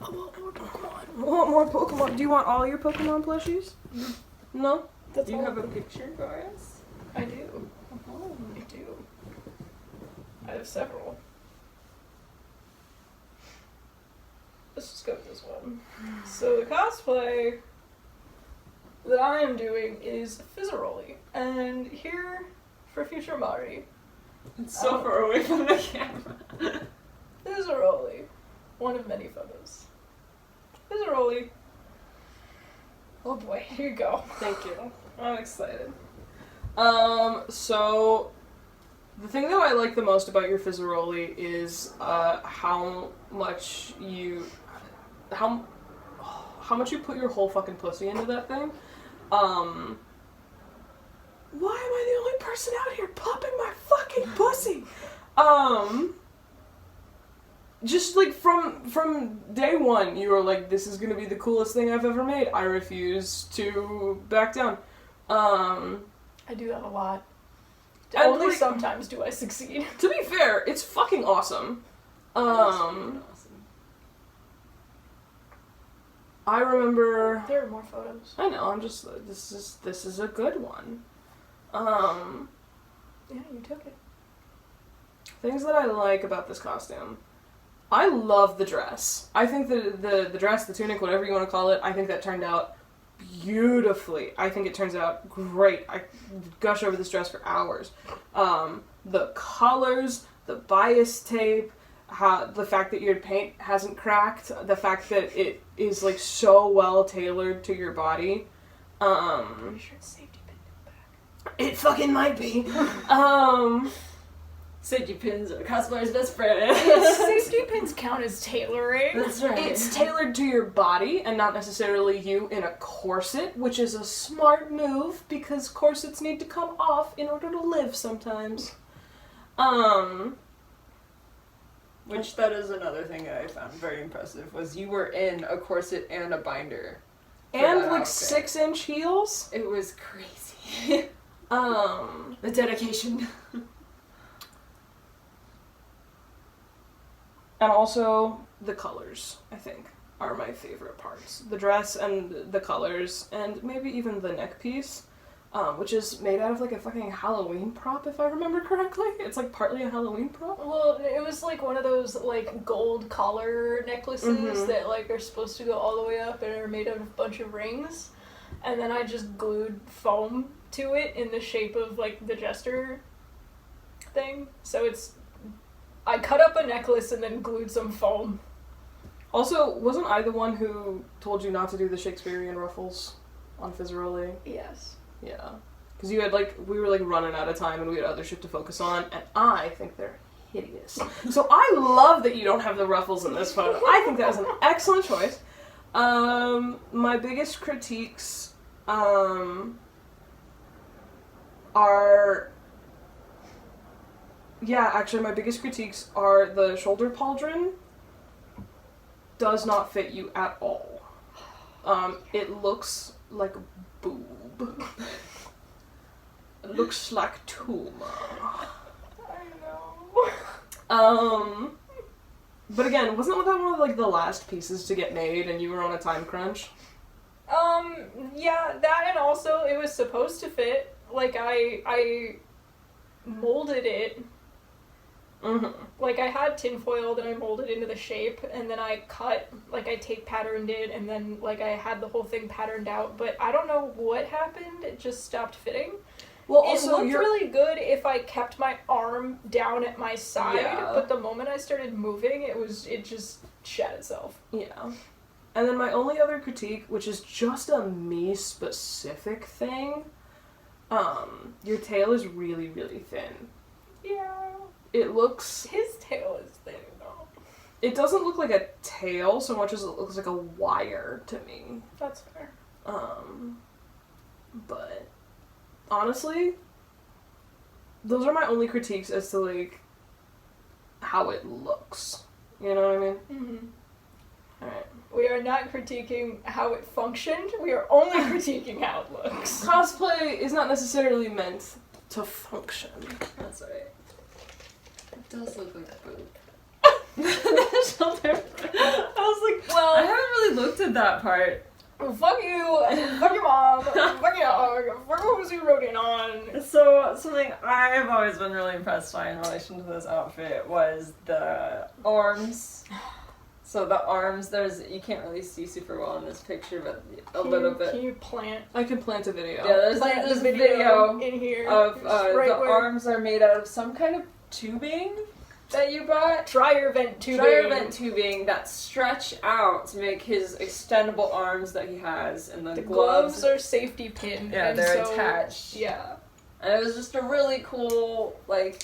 I want more Pokemon. I want more Pokemon. Do you want all your Pokemon plushies? No? That's Do you all. have a picture for us? I do. Oh. I do. I have several. Let's just go with this one. So the cosplay that I am doing is Fizarolli. And here, for future Mari, It's so far away from the camera. Fizarolli. One of many photos. Fizarolli. Oh boy, here you go. Thank you. I'm excited. So the thing that I like the most about your Fizarolli is how much you put your whole fucking pussy into that thing. Why am I the only person out here popping my fucking pussy? Just like from day one, you were like, this is gonna be the coolest thing I've ever made. I refuse to back down. I do that a lot. And Only like, sometimes do I succeed. to be fair, it's fucking awesome. Awesome. I remember. There are more photos. I know. I'm just. This is a good one. Yeah, you took it. Things that I like about this costume. I love the dress. I think the dress, the tunic, whatever you want to call it, I think that turned out beautifully. I think it turns out great. I gush over this dress for hours. The colors, the bias tape, the fact that your paint hasn't cracked, the fact that it is like so well tailored to your body. Pretty sure it's safety pin in the back. It fucking might be. Safety pins are cosplayer's best friend. Safety pins count as tailoring. That's right. It's tailored to your body and not necessarily you in a corset, which is a smart move because corsets need to come off in order to live sometimes. Which that is another thing that I found very impressive was you were in a corset and a binder. for And that like outfit. 6-inch heels. It was crazy. The dedication. And also the colors, I think, are my favorite parts. The dress and the colors, and maybe even the neck piece, which is made out of like a fucking Halloween prop, if I remember correctly. It's like partly a Halloween prop. Well, it was like one of those like gold collar necklaces that like are supposed to go all the way up and are made out of a bunch of rings. And then I just glued foam to it in the shape of like the jester thing. So I cut up a necklace and then glued some foam. Also, wasn't I the one who told you not to do the Shakespearean ruffles on Fizarolli? Yes. Yeah. Because you had we were like running out of time and we had other shit to focus on, and I think they're hideous. So I love that you don't have the ruffles in this photo. I think that was an excellent choice. My biggest critiques are... Yeah, actually my biggest critiques are the shoulder pauldron does not fit you at all. It looks like a boob. It looks like tumor. I know. But again, wasn't that one of like the last pieces to get made and you were on a time crunch? Yeah, that, and also it was supposed to fit. Like I molded it. Like I had tinfoil that I molded into the shape, and then I cut, like I tape patterned it, and then like I had the whole thing patterned out, but I don't know what happened, it just stopped fitting. Well, It also looked really good if I kept my arm down at my side, Yeah. but the moment I started moving, it just shat itself. Yeah. And then my only other critique, which is just a me-specific thing, your tail is really, really thin. Yeah. It looks... His tail is thin, though. It doesn't look like a tail so much as it looks like a wire to me. That's fair. But honestly, those are my only critiques as to like how it looks. You know what I mean? Mm-hmm. Alright. We are not critiquing how it functioned, we are only critiquing how it looks. Cosplay is not necessarily meant to function. That's right. It does look like a boob. The shoulder. I was like, well, I did that part. Fuck you, fuck your mom, fuck your dog, fuck who's you wrote in on. So, something I've always been really impressed by in relation to this outfit was the arms. So the arms, you can't really see super well in this picture, but a little bit. Can you plant? I can plant a video. Yeah, there's Plant a the video in here of right the where arms are made out of some kind of tubing that you bought. dryer vent tubing. Dryer vent tubing that stretch out to make his extendable arms that he has, and The gloves are safety pinned. yeah, and they're so, attached. Yeah. And it was just a really cool,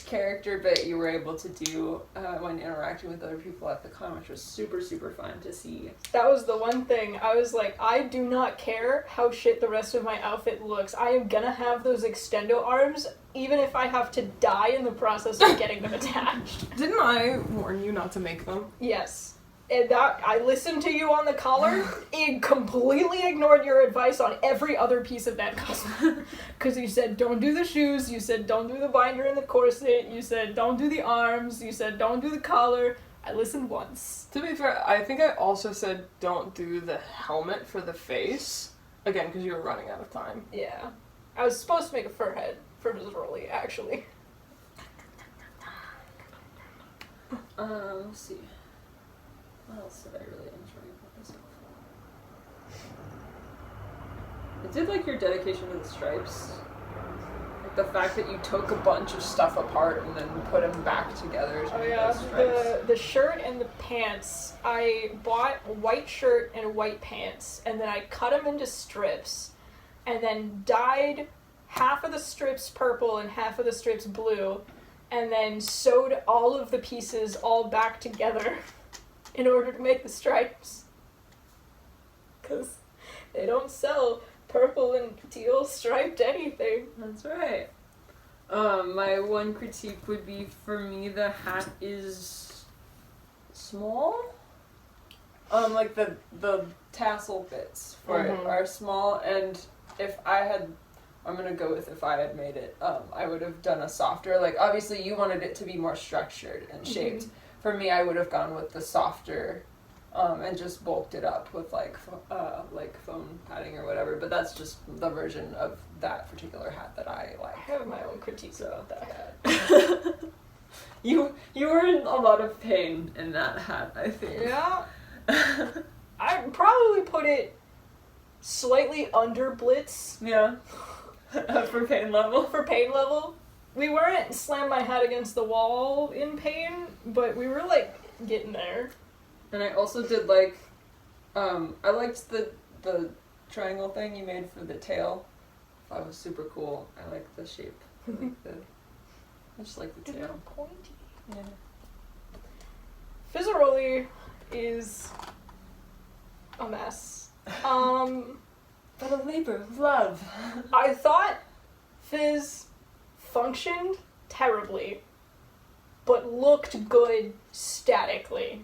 character bit you were able to do when interacting with other people at the con, which was super, super fun to see. That was the one thing. I was like, I do not care how shit the rest of my outfit looks. I am gonna have those extendo arms, even if I have to die in the process of getting them attached. Didn't I warn you not to make them? Yes. And that, I listened to you on the collar, and completely ignored your advice on every other piece of that costume. Because you said, don't do the shoes, you said, don't do the binder and the corset, you said, don't do the arms, you said, don't do the collar. I listened once. To be fair, I think I also said don't do the helmet for the face. Again, because you were running out of time. Yeah. I was supposed to make a fur head for Fizarolli, actually. Let's see. What else did I really enjoy about this outfit? I did like your dedication to the stripes. Like the fact that you took a bunch of stuff apart and then put them back together to Oh make yeah, those stripes. the shirt and the pants, I bought a white shirt and white pants, and then I cut them into strips, and then dyed half of the strips purple and half of the strips blue, and then sewed all of the pieces all back together in order to make the stripes. Because they don't sell purple and teal striped anything. That's right. My one critique would be, for me, the hat is small. Like the tassel bits for it are small, and if I had, I'm gonna go with if I had made it, I would have done a softer, obviously you wanted it to be more structured and shaped. For me, I would have gone with the softer, and just bulked it up with foam padding or whatever. But that's just the version of that particular hat that I I like. have my own critiques about that hat. You were in a lot of pain in that hat, I think. Yeah. I'd probably put it slightly under Blitz Yeah. For pain level. for pain level. We weren't slam my head against the wall in pain, but we were getting there. And I also did I liked the triangle thing you made for the tail. That was super cool. I like the shape. I just like the It's tail. not pointy. Yeah. Fizarolli is a mess. But a labor of love. I thought Fizz functioned terribly, but looked good statically.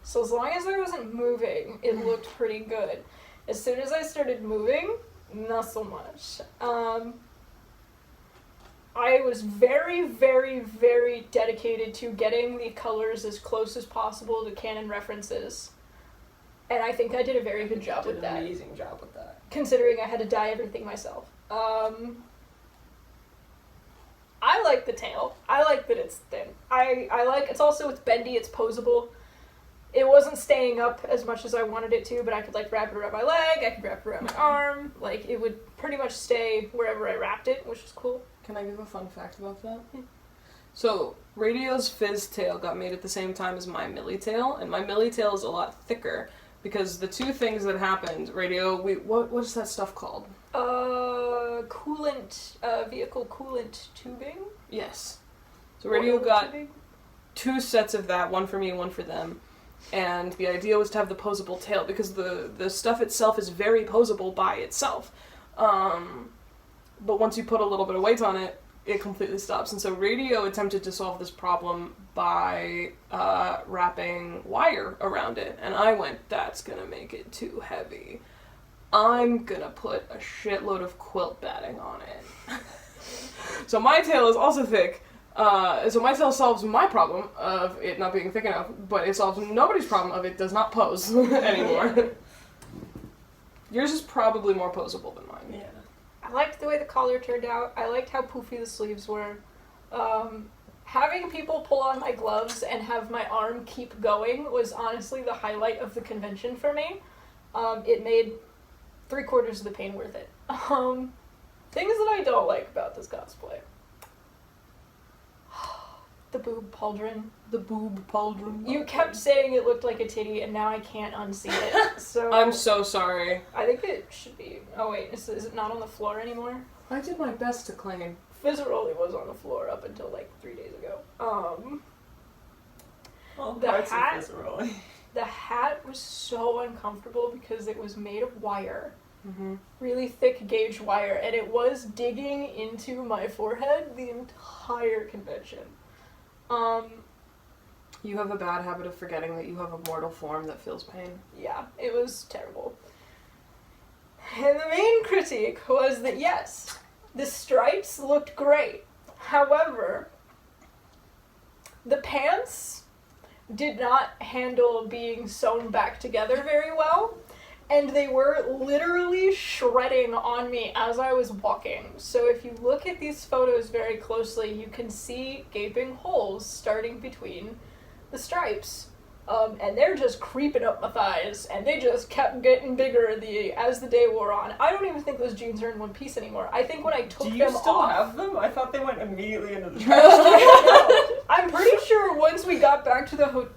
So as long as I wasn't moving, it looked pretty good. As soon as I started moving, not so much. I was very, very, very dedicated to getting the colors as close as possible to canon references. And I think I did a very good job with that. Amazing job with that. Considering I had to dye everything myself. I like the tail. I like that it's thin. It's also, it's bendy, it's posable. It wasn't staying up as much as I wanted it to, but I could wrap it around my leg, I could wrap it around my arm. It would pretty much stay wherever I wrapped it, which was cool. Can I give a fun fact about that? So, Radio's Fizz tail got made at the same time as my Millie tail, and my Millie tail is a lot thicker, because the two things that happened, Radio, what is that stuff called? Vehicle coolant tubing? Yes. So Radio Oil got tubing? 2 sets of that, one for me and one for them. And the idea was to have the posable tail, because the stuff itself is very posable by itself. But once you put a little bit of weight on it, it completely stops. And so Radio attempted to solve this problem by wrapping wire around it. And I went, that's gonna make it too heavy. I'm gonna put a shitload of quilt batting on it. So my tail is also thick. So my tail solves my problem of it not being thick enough, but it solves nobody's problem of it does not pose anymore. Yours is probably more posable than mine. Yeah. I liked the way the collar turned out. I liked how poofy the sleeves were. Having people pull on my gloves and have my arm keep going was honestly the highlight of the convention for me. It made 3/4 of the pain worth it. Things that I don't like about this cosplay. The boob pauldron. The boob pauldron. You kept saying it looked like a titty, and now I can't unsee it. So I'm so sorry. I think it should be. Oh wait, is it not on the floor anymore? I did my best to claim. Fizarolli was on the floor up until like 3 days ago. All The parts hat- of Fizarolli. The hat was so uncomfortable because it was made of wire. Mm-hmm. Really thick gauge wire, and it was digging into my forehead the entire convention. You have a bad habit of forgetting that you have a mortal form that feels pain. Yeah, it was terrible. And the main critique was that yes, the stripes looked great. However, the pants did not handle being sewn back together very well, and they were literally shredding on me as I was walking. So if you look at these photos very closely, you can see gaping holes starting between the stripes. And they're just creeping up my thighs, and they just kept getting bigger as the day wore on. I don't even think those jeans are in one piece anymore. I think when I took Do you them still off... have them? I thought they went immediately into the trash. I'm pretty sure once we got back to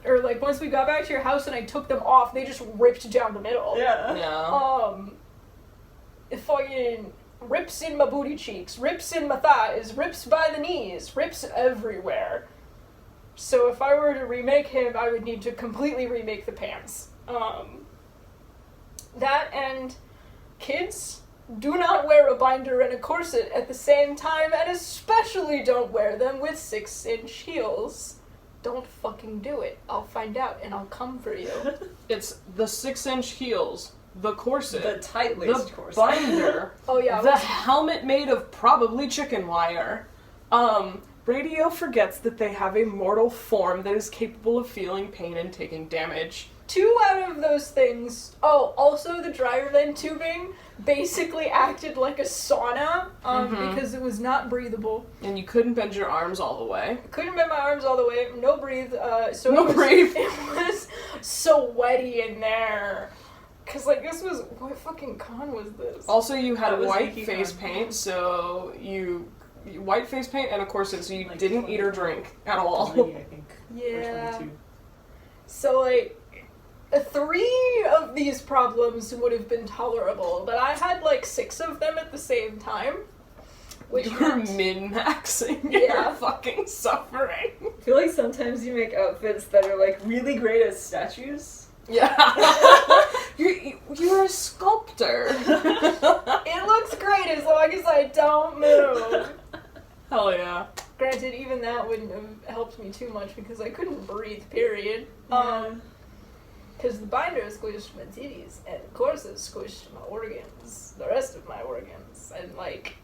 once we got back to your house and I took them off, they just ripped down the middle. Yeah. Yeah. It fucking rips in my booty cheeks, rips in my thighs, rips by the knees, rips everywhere. So if I were to remake him, I would need to completely remake the pants. That and kids, do not wear a binder and a corset at the same time, and especially don't wear them with 6-inch heels. Don't fucking do it. I'll find out and I'll come for you. It's the 6-inch heels, the corset, The tight-laced the corset. binder, Oh yeah. the helmet made of probably chicken wire. Radio forgets that they have a mortal form that is capable of feeling pain and taking damage. 2 out of those things. Oh, also the dryer vent tubing basically acted like a sauna because it was not breathable. And you couldn't bend your arms all the way. Couldn't bend my arms all the way. No breathe. So No breathe. It was so sweaty in there. Cause like this was what fucking con was this? Also, you had That was white Mickey face Mouse. paint, so white face paint and a corset, so you Like didn't eat or drink at all. 20, I think. Or Yeah. 22. So like 3 of these problems would have been tolerable, but I had like 6 of them at the same time. Which You were meant- min-maxing Yeah. your fucking suffering. I feel like sometimes you make outfits that are like really great as statues. Yeah. You're a sculptor. It looks great as long as I don't move. Hell yeah. Granted, even that wouldn't have helped me too much because I couldn't breathe, period. Yeah. Because the binder squished my titties, and the corset squished my organs, the rest of my organs, and like,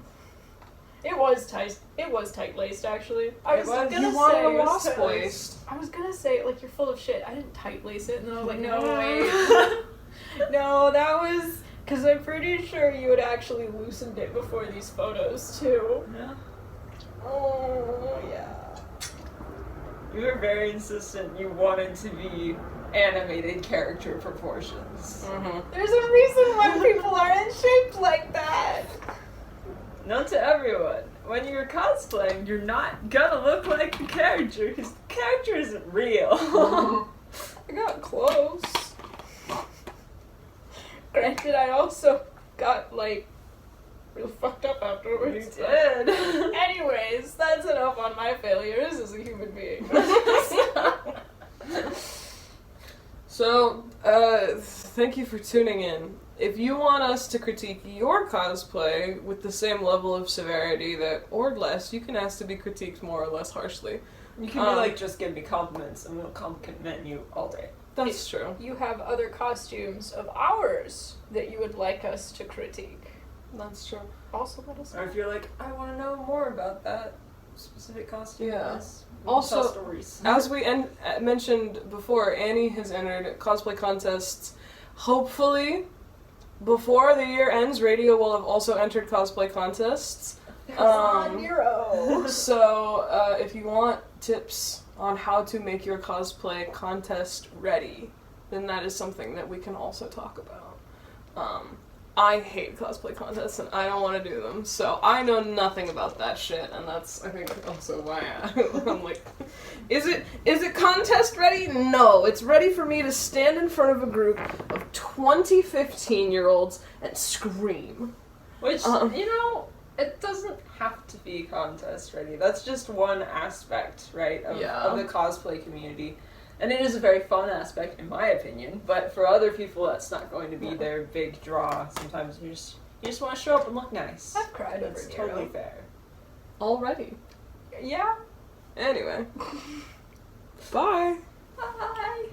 it was tight. It was tight-laced, actually. I was gonna You wanted say, a wasp waist. I was gonna say, like, you're full of shit. I didn't tight-lace it, and then I was like, no, wait. No, that was... Because I'm pretty sure you had actually loosened it before these photos, too. Yeah. Oh, yeah. You were very insistent you wanted to be animated character proportions. Mm-hmm. There's a reason why people aren't shaped like that. Not to everyone. When you're cosplaying, you're not gonna look like the character, because the character isn't real. I got close. Granted, I also got, like, real fucked up You afterwards. did. Anyways, that's enough on my failures as a human being. So, thank you for tuning in. If you want us to critique your cosplay with the same level of severity or less, you can ask to be critiqued more or less harshly. You can be like, just give me compliments and we'll compliment you all day. That's true. You have other costumes of ours that you would like us to critique. That's true. Also let us know. Or if you're like, I want to know more about that specific costume. Yeah. Yes. We can Also, tell stories. As we mentioned before, Annie has entered cosplay contests. Hopefully, before the year ends, radio will have also entered cosplay contests. Nero. So, if you want tips on how to make your cosplay contest ready, then that is something that we can also talk about. I hate cosplay contests and I don't want to do them, so I know nothing about that shit, and that's, I think, also why I'm like, is it contest ready? No, it's ready for me to stand in front of a group of 20 15-year-olds and scream. Which, you know, it doesn't have to be contest ready. That's just one aspect, right, of the cosplay community. And it is a very fun aspect, in my opinion, but for other people, that's not going to be their big draw. Sometimes you just want to show up and look nice. I've cried over That's Nero. totally fair. Already. Yeah. Anyway. Bye. Bye.